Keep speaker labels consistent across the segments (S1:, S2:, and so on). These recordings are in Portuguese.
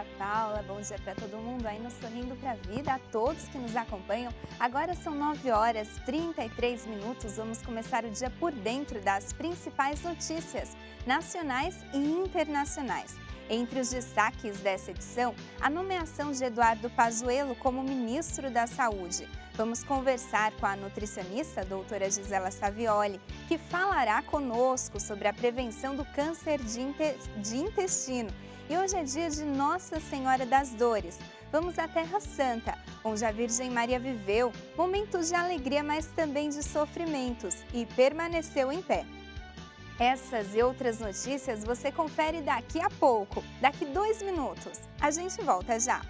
S1: dia, Paula. Bom dia para todo mundo aí no Sorrindo para a Vida, a todos que nos acompanham. Agora são 9h33. Vamos começar o dia por dentro das principais notícias nacionais e internacionais. Entre os destaques dessa edição, a nomeação de Eduardo Pazuello como ministro da Saúde. Vamos conversar com a nutricionista, doutora Gisela Savioli, que falará conosco sobre a prevenção do câncer de intestino. E hoje é dia de Nossa Senhora das Dores. Vamos à Terra Santa, onde a Virgem Maria viveu momentos de alegria, mas também de sofrimentos, e permaneceu em pé. Essas e outras notícias você confere daqui a pouco, daqui 2 minutos. A gente volta já.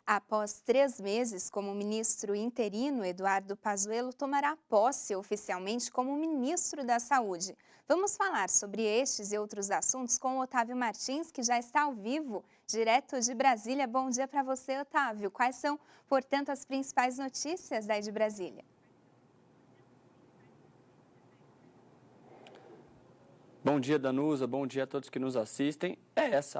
S1: Após 3 meses como ministro interino, Eduardo Pazuello tomará posse oficialmente como ministro da Saúde. Vamos falar sobre estes e outros assuntos com o Otávio Martins, que já está ao vivo, direto de Brasília. Bom dia para você, Otávio. Quais são, portanto, as principais notícias daí de Brasília?
S2: Bom dia, Danusa. Bom dia a todos que nos assistem.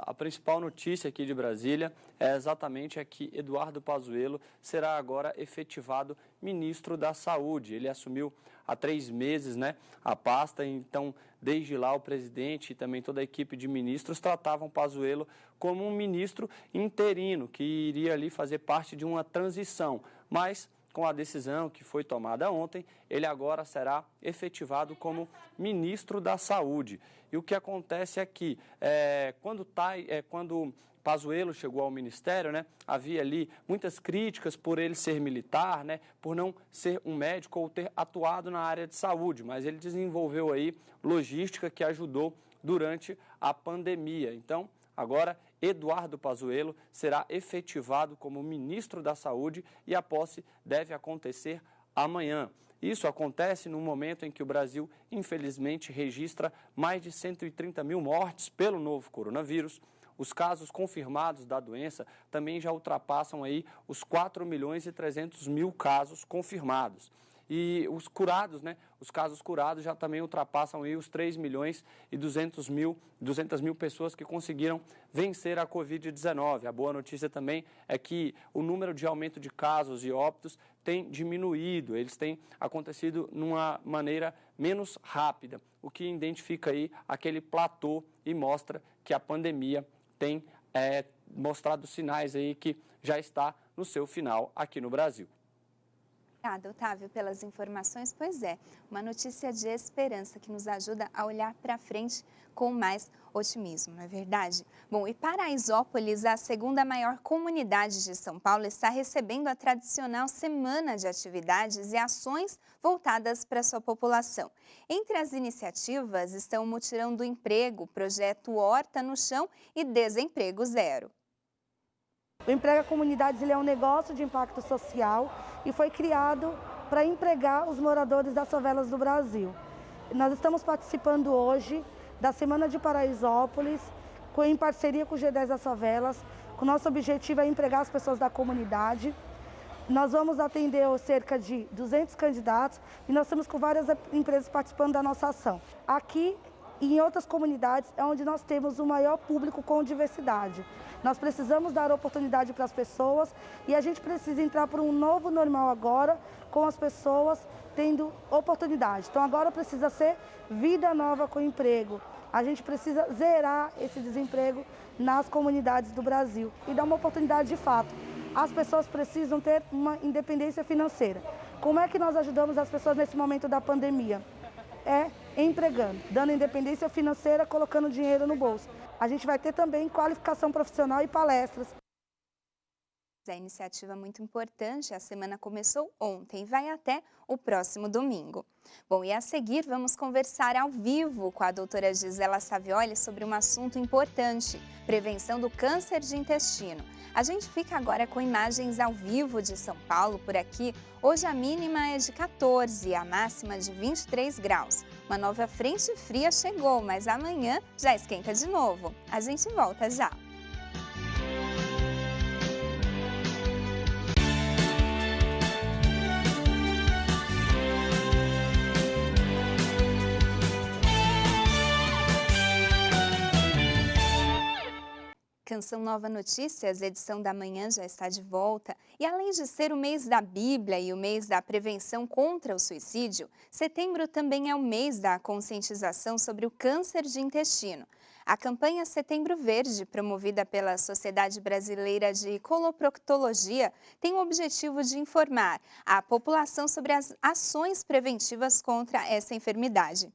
S2: A principal notícia aqui de Brasília é exatamente que Eduardo Pazuello será agora efetivado ministro da Saúde. Ele assumiu há 3 meses, a pasta, então desde lá o presidente e também toda a equipe de ministros tratavam Pazuello como um ministro interino, que iria ali fazer parte de uma transição, mas com a decisão que foi tomada ontem, ele agora será efetivado como ministro da Saúde. E o que acontece é que, quando Pazuello chegou ao ministério, havia ali muitas críticas por ele ser militar, por não ser um médico ou ter atuado na área de saúde, mas ele desenvolveu aí logística que ajudou durante a pandemia. Então, agora, Eduardo Pazuello será efetivado como ministro da Saúde e a posse deve acontecer amanhã. Isso acontece no momento em que o Brasil, infelizmente, registra mais de 130 mil mortes pelo novo coronavírus. Os casos confirmados da doença também já ultrapassam aí os 4.300.000 casos confirmados. E os curados, os casos curados já também ultrapassam aí os 3.200.000 pessoas que conseguiram vencer a Covid-19. A boa notícia também é que o número de aumento de casos e óbitos tem diminuído, eles têm acontecido numa maneira menos rápida, o que identifica aí aquele platô e mostra que a pandemia tem mostrado sinais aí que já está no seu final aqui no Brasil.
S1: Obrigada, Otávio, pelas informações. Pois é, uma notícia de esperança que nos ajuda a olhar para frente com mais otimismo, não é verdade? Bom, e Paraisópolis, a segunda maior comunidade de São Paulo, está recebendo a tradicional semana de atividades e ações voltadas para sua população. Entre as iniciativas estão o Mutirão do Emprego, projeto Horta no Chão e Desemprego Zero.
S3: O Emprega Comunidades é um negócio de impacto social e foi criado para empregar os moradores das favelas do Brasil. Nós estamos participando hoje da Semana de Paraisópolis, em parceria com o G10 das Favelas. O nosso objetivo é empregar as pessoas da comunidade. Nós vamos atender cerca de 200 candidatos e nós estamos com várias empresas participando da nossa ação. Aqui e em outras comunidades é onde nós temos o maior público com diversidade. Nós precisamos dar oportunidade para as pessoas e a gente precisa entrar para um novo normal agora, com as pessoas tendo oportunidade. Então agora precisa ser vida nova com emprego. A gente precisa zerar esse desemprego nas comunidades do Brasil e dar uma oportunidade de fato. As pessoas precisam ter uma independência financeira. Como é que nós ajudamos as pessoas nesse momento da pandemia? Empregando, dando independência financeira, colocando dinheiro no bolso. A gente vai ter também qualificação profissional e palestras.
S1: A iniciativa é muito importante, a semana começou ontem e vai até o próximo domingo. Bom, e a seguir vamos conversar ao vivo com a doutora Gisela Savioli sobre um assunto importante, prevenção do câncer de intestino. A gente fica agora com imagens ao vivo de São Paulo por aqui. Hoje a mínima é de 14 e a máxima de 23 graus. Uma nova frente fria chegou, mas amanhã já esquenta de novo. A gente volta já. Canção Nova Notícias, edição da manhã, já está de volta. E além de ser o mês da Bíblia e o mês da prevenção contra o suicídio, setembro também é o mês da conscientização sobre o câncer de intestino. A campanha Setembro Verde, promovida pela Sociedade Brasileira de Coloproctologia, tem o objetivo de informar a população sobre as ações preventivas contra essa enfermidade.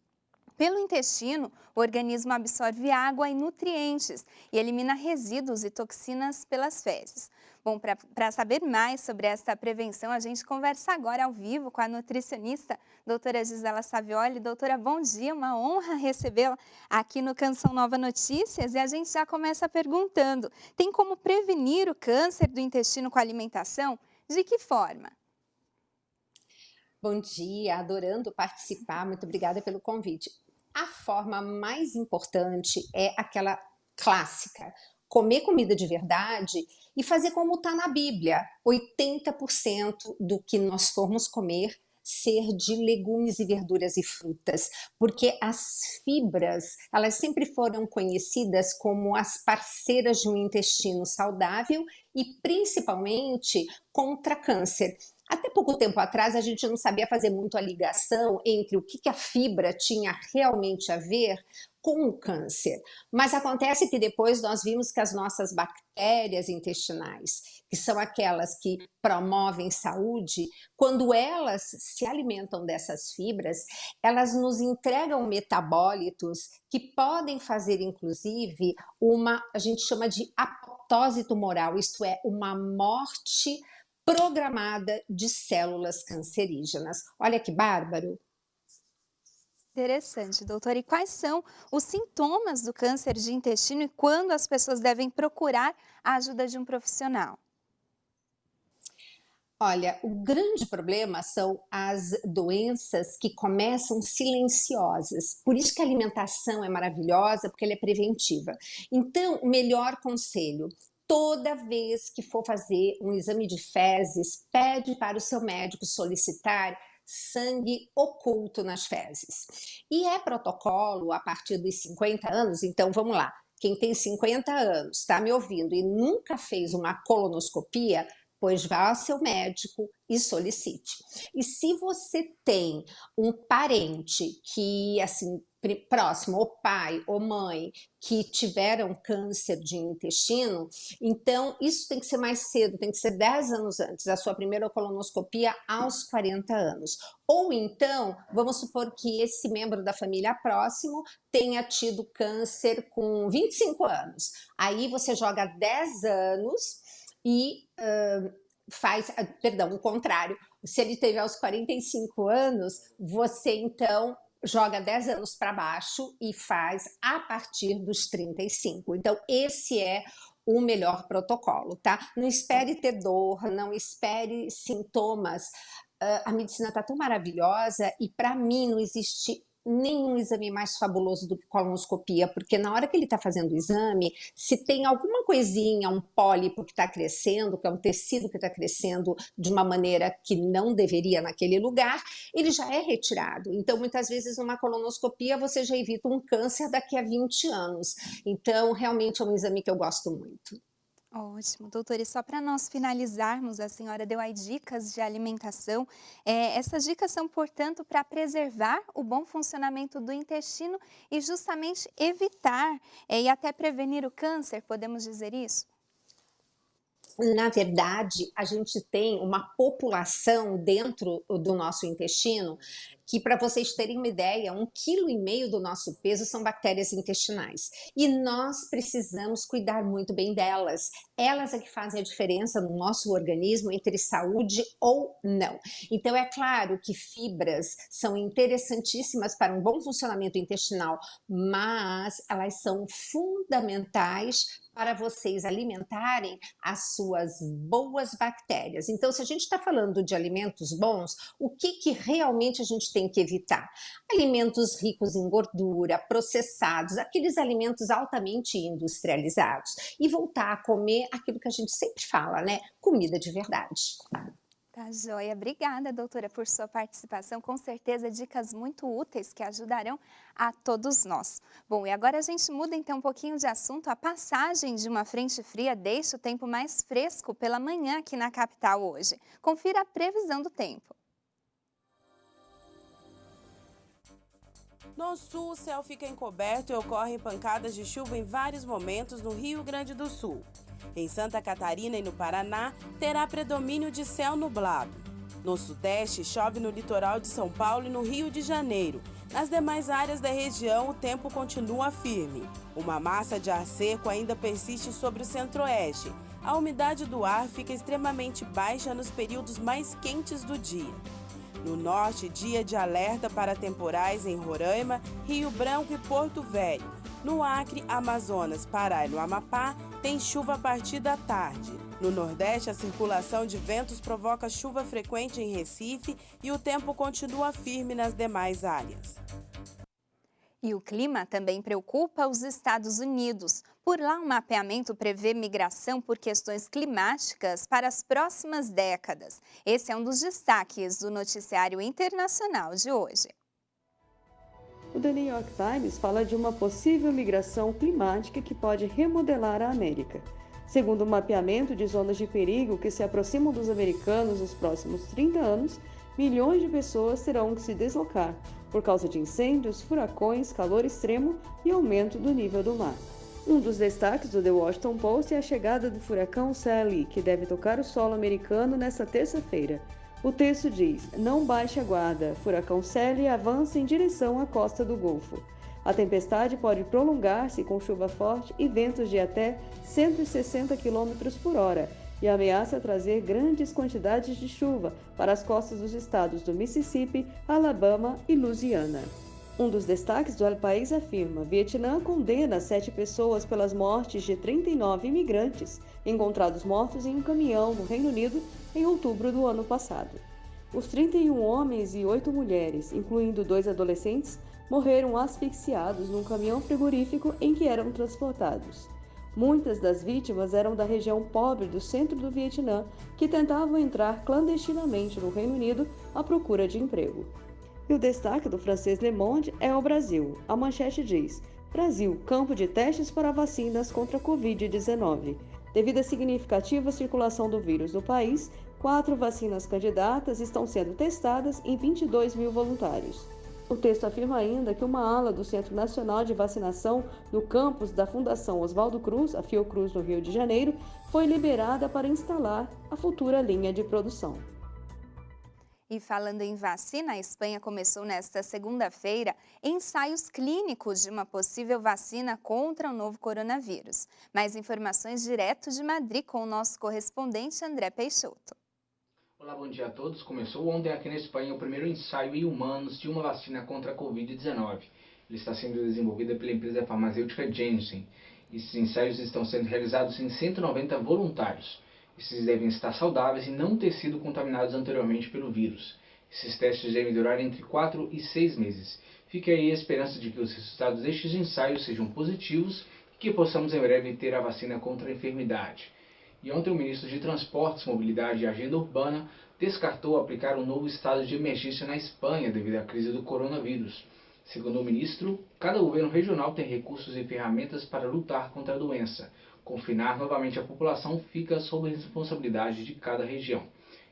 S1: Pelo intestino, o organismo absorve água e nutrientes e elimina resíduos e toxinas pelas fezes. Bom, para saber mais sobre essa prevenção, a gente conversa agora ao vivo com a nutricionista, doutora Gisela Savioli. Doutora, bom dia, uma honra recebê-la aqui no Canção Nova Notícias. E a gente já começa perguntando, tem como prevenir o câncer do intestino com a alimentação? De que forma?
S4: Bom dia, adorando participar, muito obrigada pelo convite. A forma mais importante é aquela clássica, comer comida de verdade e fazer como está na Bíblia, 80% do que nós formos comer ser de legumes e verduras e frutas, porque as fibras, elas sempre foram conhecidas como as parceiras de um intestino saudável e principalmente contra câncer. Até pouco tempo atrás, a gente não sabia fazer muito a ligação entre o que a fibra tinha realmente a ver com o câncer. Mas acontece que depois nós vimos que as nossas bactérias intestinais, que são aquelas que promovem saúde, quando elas se alimentam dessas fibras, elas nos entregam metabólitos que podem fazer, inclusive, a gente chama de apoptose tumoral, isto é, uma morte programada de células cancerígenas. Olha que bárbaro!
S1: Interessante, doutora. E quais são os sintomas do câncer de intestino e quando as pessoas devem procurar a ajuda de um profissional?
S4: Olha, o grande problema são as doenças que começam silenciosas. Por isso que a alimentação é maravilhosa, porque ela é preventiva. Então, o melhor conselho: toda vez que for fazer um exame de fezes, pede para o seu médico solicitar sangue oculto nas fezes. E é protocolo a partir dos 50 anos, então vamos lá. Quem tem 50 anos, está me ouvindo e nunca fez uma colonoscopia, pois vá ao seu médico e solicite. E se você tem um parente que, assim, próximo, ou pai ou mãe, que tiveram câncer de intestino, então isso tem que ser mais cedo, tem que ser 10 anos antes, a sua primeira colonoscopia aos 40 anos. Ou então, vamos supor que esse membro da família próximo tenha tido câncer com 25 anos. Aí você joga 10 anos e o contrário, se ele teve aos 45 anos, você então joga 10 anos para baixo e faz a partir dos 35. Então, esse é o melhor protocolo, tá? Não espere ter dor, não espere sintomas. A medicina está tão maravilhosa e, para mim, não existe nenhum exame mais fabuloso do que colonoscopia, porque na hora que ele está fazendo o exame, se tem alguma coisinha, um pólipo que está crescendo, que é um tecido que está crescendo de uma maneira que não deveria naquele lugar, ele já é retirado. Então, muitas vezes, numa colonoscopia, você já evita um câncer daqui a 20 anos. Então, realmente é um exame que eu gosto muito.
S1: Ótimo, doutora. E só para nós finalizarmos, a senhora deu aí dicas de alimentação. Essas dicas são, portanto, para preservar o bom funcionamento do intestino e justamente evitar e até prevenir o câncer, podemos dizer isso?
S4: Na verdade, a gente tem uma população dentro do nosso intestino que, para vocês terem uma ideia, 1,5 kg do nosso peso são bactérias intestinais. E nós precisamos cuidar muito bem delas. Elas é que fazem a diferença no nosso organismo entre saúde ou não. Então, é claro que fibras são interessantíssimas para um bom funcionamento intestinal, mas elas são fundamentais para vocês alimentarem as suas boas bactérias. Então, se a gente está falando de alimentos bons, o que realmente a gente tem que evitar? Alimentos ricos em gordura, processados, aqueles alimentos altamente industrializados. E voltar a comer aquilo que a gente sempre fala, né? Comida de verdade.
S1: Tá joia. Obrigada, doutora, por sua participação. Com certeza, dicas muito úteis que ajudarão a todos nós. Bom, e agora a gente muda então um pouquinho de assunto. A passagem de uma frente fria deixa o tempo mais fresco pela manhã aqui na capital hoje. Confira a previsão do tempo.
S5: No sul, o céu fica encoberto e ocorrem pancadas de chuva em vários momentos no Rio Grande do Sul. Em Santa Catarina e no Paraná, terá predomínio de céu nublado. No sudeste, chove no litoral de São Paulo e no Rio de Janeiro. Nas demais áreas da região, o tempo continua firme. Uma massa de ar seco ainda persiste sobre o centro-oeste. A umidade do ar fica extremamente baixa nos períodos mais quentes do dia. No norte, dia de alerta para temporais em Roraima, Rio Branco e Porto Velho. No Acre, Amazonas, Pará e no Amapá, tem chuva a partir da tarde. No Nordeste, a circulação de ventos provoca chuva frequente em Recife e o tempo continua firme nas demais áreas.
S1: E o clima também preocupa os Estados Unidos. Por lá, um mapeamento prevê migração por questões climáticas para as próximas décadas. Esse é um dos destaques do noticiário internacional de hoje.
S6: O The New York Times fala de uma possível migração climática que pode remodelar a América. Segundo o mapeamento de zonas de perigo que se aproximam dos americanos nos próximos 30 anos, milhões de pessoas terão que se deslocar por causa de incêndios, furacões, calor extremo e aumento do nível do mar. Um dos destaques do The Washington Post é a chegada do furacão Sally, que deve tocar o solo americano nesta terça-feira. O texto diz: não baixe a guarda, furacão Sally avança em direção à costa do Golfo. A tempestade pode prolongar-se com chuva forte e ventos de até 160 km por hora e ameaça trazer grandes quantidades de chuva para as costas dos estados do Mississippi, Alabama e Louisiana. Um dos destaques do El País afirma: Vietnã condena 7 pessoas pelas mortes de 39 imigrantes encontrados mortos em um caminhão no Reino Unido em outubro do ano passado. Os 31 homens e 8 mulheres, incluindo 2 adolescentes, morreram asfixiados num caminhão frigorífico em que eram transportados. Muitas das vítimas eram da região pobre do centro do Vietnã, que tentavam entrar clandestinamente no Reino Unido à procura de emprego. E o destaque do francês Le Monde é o Brasil. A manchete diz: Brasil, campo de testes para vacinas contra a Covid-19. Devido à significativa circulação do vírus no país, 4 vacinas candidatas estão sendo testadas em 22 mil voluntários. O texto afirma ainda que uma ala do Centro Nacional de Vacinação no campus da Fundação Oswaldo Cruz, a Fiocruz, no Rio de Janeiro, foi liberada para instalar a futura linha de produção.
S1: E falando em vacina, a Espanha começou nesta segunda-feira ensaios clínicos de uma possível vacina contra o novo coronavírus. Mais informações direto de Madrid com o nosso correspondente André Peixoto.
S7: Olá, bom dia a todos. Começou ontem aqui na Espanha o primeiro ensaio em humanos de uma vacina contra a Covid-19. Ele está sendo desenvolvido pela empresa farmacêutica Janssen. Esses ensaios estão sendo realizados em 190 voluntários. Esses devem estar saudáveis e não ter sido contaminados anteriormente pelo vírus. Esses testes devem durar entre 4 e 6 meses. Fica aí a esperança de que os resultados destes ensaios sejam positivos e que possamos em breve ter a vacina contra a enfermidade. E ontem o ministro de Transportes, Mobilidade e Agenda Urbana descartou aplicar um novo estado de emergência na Espanha devido à crise do coronavírus. Segundo o ministro, cada governo regional tem recursos e ferramentas para lutar contra a doença. Confinar novamente a população fica sob a responsabilidade de cada região.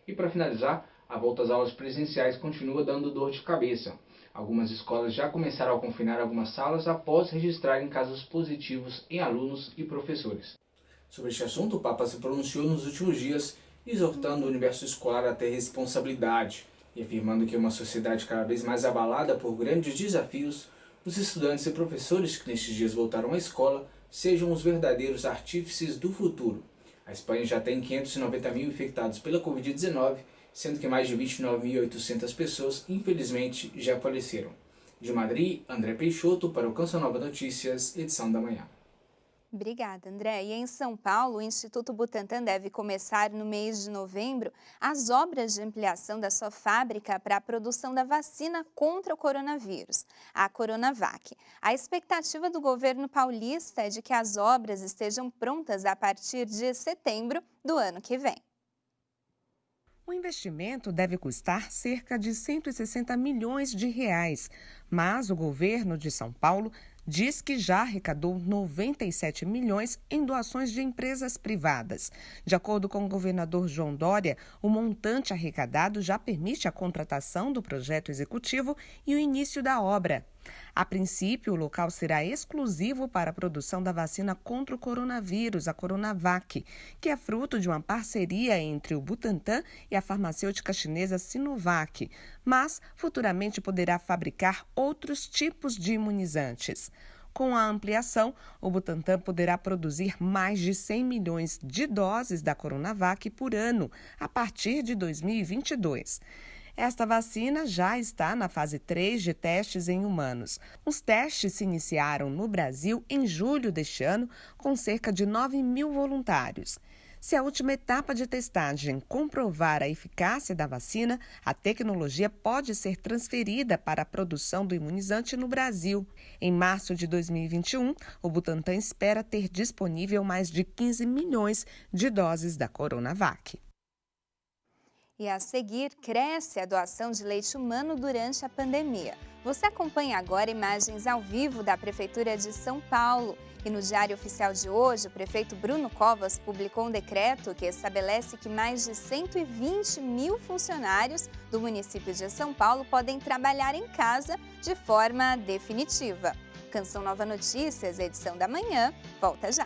S7: E para finalizar, a volta às aulas presenciais continua dando dor de cabeça. Algumas escolas já começaram a confinar algumas salas após registrarem casos positivos em alunos e professores. Sobre este assunto, o Papa se pronunciou nos últimos dias, exortando o universo escolar a ter responsabilidade e afirmando que uma sociedade cada vez mais abalada por grandes desafios, os estudantes e professores que nestes dias voltaram à escola sejam os verdadeiros artífices do futuro. A Espanha já tem 590 mil infectados pela Covid-19, sendo que mais de 29.800 pessoas, infelizmente, já faleceram. De Madrid, André Peixoto para o Canção Nova Notícias, edição da manhã.
S1: Obrigada, André. E em São Paulo, o Instituto Butantan deve começar no mês de novembro as obras de ampliação da sua fábrica para a produção da vacina contra o coronavírus, a Coronavac. A expectativa do governo paulista é de que as obras estejam prontas a partir de setembro do ano que vem.
S8: O investimento deve custar cerca de 160 milhões de reais, mas o governo de São Paulo diz que já arrecadou 97 milhões em doações de empresas privadas. De acordo com o governador João Dória, o montante arrecadado já permite a contratação do projeto executivo e o início da obra. A princípio, o local será exclusivo para a produção da vacina contra o coronavírus, a Coronavac, que é fruto de uma parceria entre o Butantan e a farmacêutica chinesa Sinovac, mas futuramente poderá fabricar outros tipos de imunizantes. Com a ampliação, o Butantan poderá produzir mais de 100 milhões de doses da Coronavac por ano, a partir de 2022. Esta vacina já está na fase 3 de testes em humanos. Os testes se iniciaram no Brasil em julho deste ano, com cerca de 9 mil voluntários. Se a última etapa de testagem comprovar a eficácia da vacina, a tecnologia pode ser transferida para a produção do imunizante no Brasil. Em março de 2021, o Butantan espera ter disponível mais de 15 milhões de doses da Coronavac.
S1: E a seguir, cresce a doação de leite humano durante a pandemia. Você acompanha agora imagens ao vivo da Prefeitura de São Paulo. E no Diário Oficial de hoje, o prefeito Bruno Covas publicou um decreto que estabelece que mais de 120 mil funcionários do município de São Paulo podem trabalhar em casa de forma definitiva. Canção Nova Notícias, edição da manhã, volta já.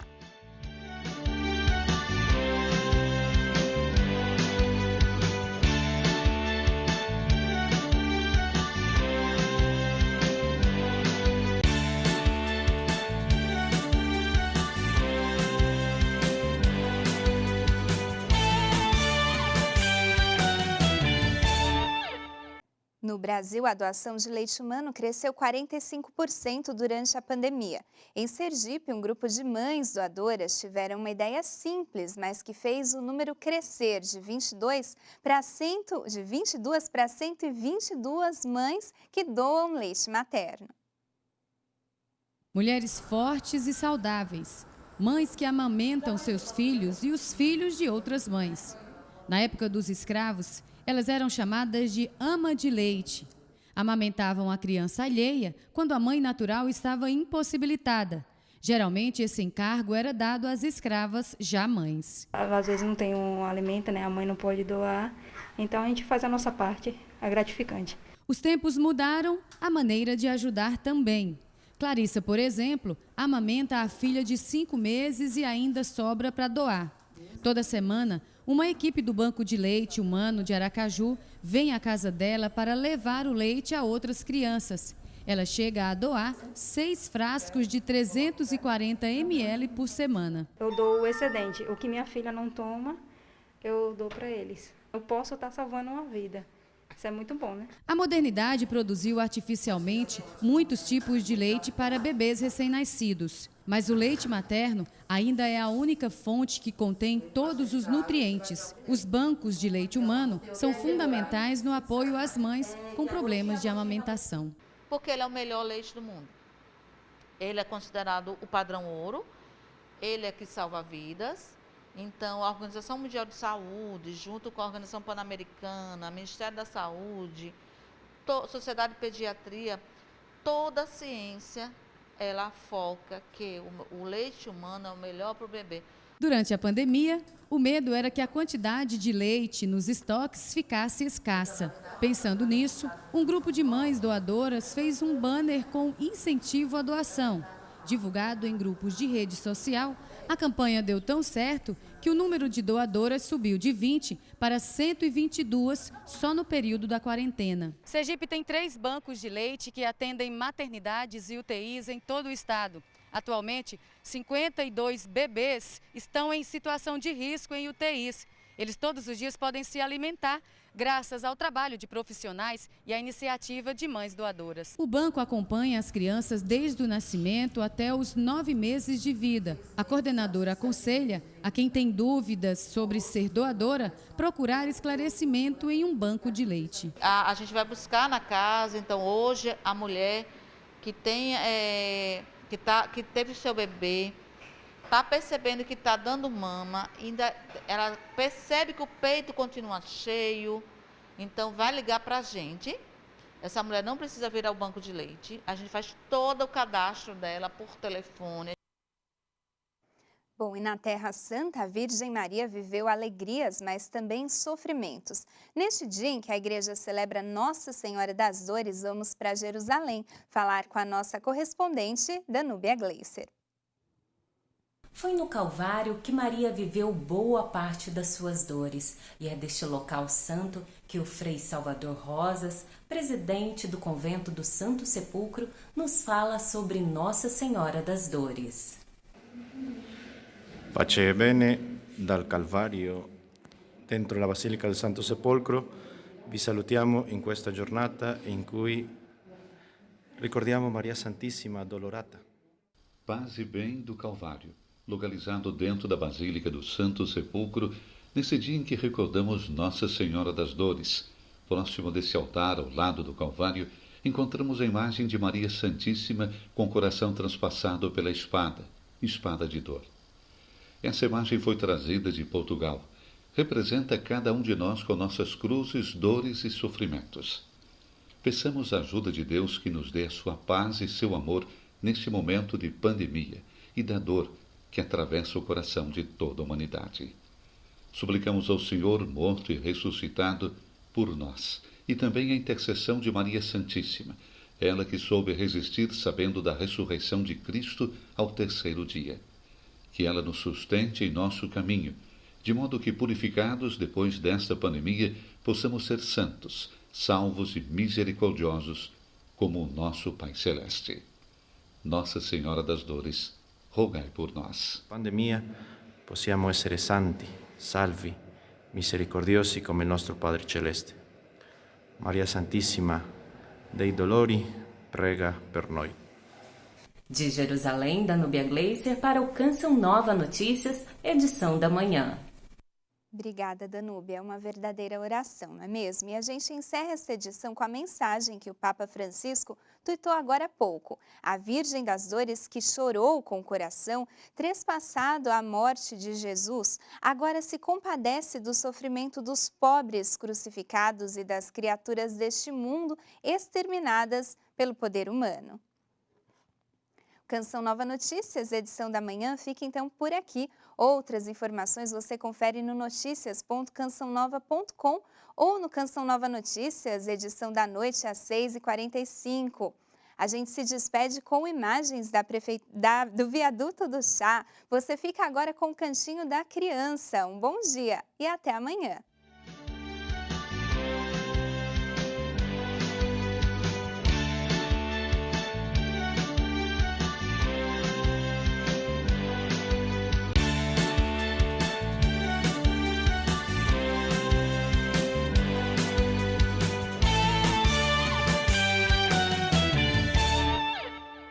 S1: No Brasil, a doação de leite humano cresceu 45% durante a pandemia. Em Sergipe, um grupo de mães doadoras tiveram uma ideia simples, mas que fez o número crescer de 22 para 122 mães que doam leite materno.
S9: Mulheres fortes e saudáveis, mães que amamentam seus filhos e os filhos de outras mães. Na época dos escravos, elas eram chamadas de ama de leite. Amamentavam a criança alheia quando a mãe natural estava impossibilitada. Geralmente, esse encargo era dado às escravas já mães.
S10: Às vezes não tem um alimento, né? A mãe não pode doar, então a gente faz a nossa parte, é gratificante.
S9: Os tempos mudaram, a maneira de ajudar também. Clarissa, por exemplo, amamenta a filha de 5 meses e ainda sobra para doar. Toda semana, uma equipe do Banco de Leite Humano de Aracaju vem à casa dela para levar o leite a outras crianças. Ela chega a doar 6 frascos de 340 ml por semana.
S10: Eu dou o excedente, o que minha filha não toma, eu dou para eles. Eu posso estar salvando uma vida. Isso é muito bom, né?
S9: A modernidade produziu artificialmente muitos tipos de leite para bebês recém-nascidos. Mas o leite materno ainda é a única fonte que contém todos os nutrientes. Os bancos de leite humano são fundamentais no apoio às mães com problemas de amamentação.
S11: Porque ele é o melhor leite do mundo. Ele é considerado o padrão ouro, ele é que salva vidas. Então, a Organização Mundial de Saúde, junto com a Organização Pan-Americana, Ministério da Saúde, Sociedade de Pediatria, toda a ciência, ela foca que o leite humano é o melhor para o bebê.
S9: Durante a pandemia, o medo era que a quantidade de leite nos estoques ficasse escassa. Pensando nisso, um grupo de mães doadoras fez um banner com incentivo à doação. Divulgado em grupos de rede social, a campanha deu tão certo que o número de doadoras subiu de 20 para 122 só no período da quarentena. Sergipe tem 3 bancos de leite que atendem maternidades e UTIs em todo o estado. Atualmente, 52 bebês estão em situação de risco em UTIs. Eles todos os dias podem se alimentar graças ao trabalho de profissionais e à iniciativa de mães doadoras. O banco acompanha as crianças desde o nascimento até os 9 meses de vida. A coordenadora aconselha a quem tem dúvidas sobre ser doadora procurar esclarecimento em um banco de leite.
S11: A gente vai buscar na casa, então hoje a mulher que tem, que teve seu bebê está percebendo que está dando mama, ela percebe que o peito continua cheio, então vai ligar para a gente. Essa mulher não precisa vir ao banco de leite, a gente faz todo o cadastro dela por telefone.
S1: Bom, e na Terra Santa, a Virgem Maria viveu alegrias, mas também sofrimentos. Neste dia em que a igreja celebra Nossa Senhora das Dores, vamos para Jerusalém falar com a nossa correspondente, Danúbia Gleiser.
S12: Foi no Calvário que Maria viveu boa parte das suas dores, e é deste local santo que o Frei Salvador Rosas, presidente do convento do Santo Sepulcro, nos fala sobre Nossa Senhora das Dores.
S13: Pace e bene dal Calvario, dentro la Basilica del Santo Sepolcro, vi salutiamo in questa giornata in cui ricordiamo Maria Santissima Addolorata.
S14: Paz e bem do Calvário, localizado dentro da Basílica do Santo Sepulcro, nesse dia em que recordamos Nossa Senhora das Dores. Próximo desse altar, ao lado do Calvário, encontramos a imagem de Maria Santíssima com o coração transpassado pela espada de dor. Essa imagem foi trazida de Portugal. Representa cada um de nós com nossas cruzes, dores e sofrimentos. Peçamos a ajuda de Deus que nos dê a sua paz e seu amor neste momento de pandemia e da dor que atravessa o coração de toda a humanidade. Suplicamos ao Senhor, morto e ressuscitado, por nós, e também a intercessão de Maria Santíssima, ela que soube resistir sabendo da ressurreição de Cristo ao terceiro dia. Que ela nos sustente em nosso caminho, de modo que, purificados depois desta pandemia, possamos ser santos, salvos e misericordiosos, como o nosso Pai Celeste. Nossa Senhora das Dores, rogai por nós.
S13: Pandemia, possiamo essere santi, salvi, misericordiosi come il nostro Padre Celeste. Maria Santissima dei Dolori, prega per noi.
S12: De Jerusalém, Danúbia Gleiser para o Canção Nova Notícias, edição da manhã.
S1: Obrigada, Danúbia. É uma verdadeira oração, não é mesmo? E a gente encerra essa edição com a mensagem que o Papa Francisco tuitou agora há pouco. A Virgem das Dores, que chorou com o coração, trespassado a morte de Jesus, agora se compadece do sofrimento dos pobres crucificados e das criaturas deste mundo exterminadas pelo poder humano. Canção Nova Notícias, edição da manhã, fica então por aqui. Outras informações você confere no noticias.cançãonova.com ou no Canção Nova Notícias, edição da noite às 6h45. A gente se despede com imagens do Viaduto do Chá. Você fica agora com o Cantinho da Criança. Um bom dia e até amanhã.